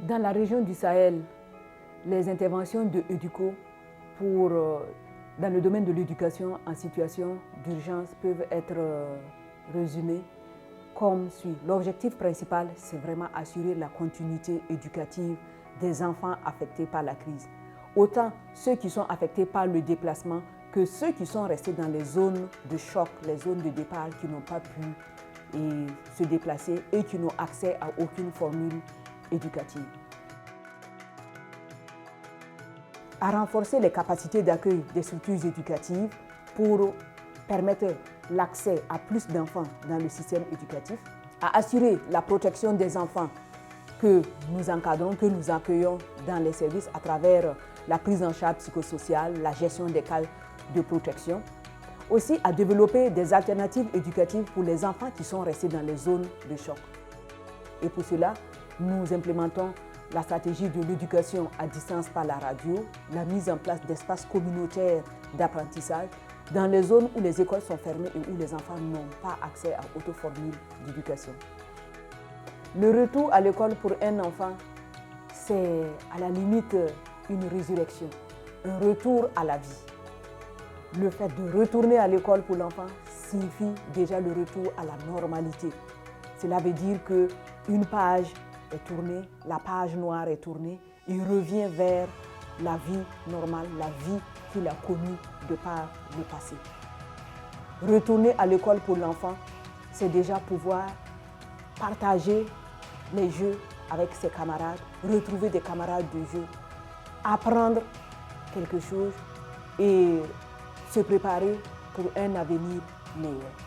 Dans la région du Sahel, les interventions de EDUCO dans le domaine de l'éducation en situation d'urgence peuvent être résumées comme suit. L'objectif principal, c'est vraiment assurer la continuité éducative des enfants affectés par la crise. Autant ceux qui sont affectés par le déplacement que ceux qui sont restés dans les zones de choc, les zones de départ qui n'ont pas pu se déplacer et qui n'ont accès à aucune formule éducative. À renforcer les capacités d'accueil des structures éducatives pour permettre l'accès à plus d'enfants dans le système éducatif, à assurer la protection des enfants que nous encadrons, que nous accueillons dans les services à travers la prise en charge psychosociale, la gestion des cas de protection, aussi à développer des alternatives éducatives pour les enfants qui sont restés dans les zones de choc. Et pour cela, nous implémentons la stratégie de l'éducation à distance par la radio, la mise en place d'espaces communautaires d'apprentissage dans les zones où les écoles sont fermées et où les enfants n'ont pas accès à auto-formule d'éducation. Le retour à l'école pour un enfant, c'est à la limite une résurrection, un retour à la vie. Le fait de retourner à l'école pour l'enfant signifie déjà le retour à la normalité. Cela veut dire qu'une page est tournée, la page noire est tournée, il revient vers la vie normale, la vie qu'il a connue de par le passé. Retourner à l'école pour l'enfant, c'est déjà pouvoir partager les jeux avec ses camarades, retrouver des camarades de jeu, apprendre quelque chose et se préparer pour un avenir meilleur.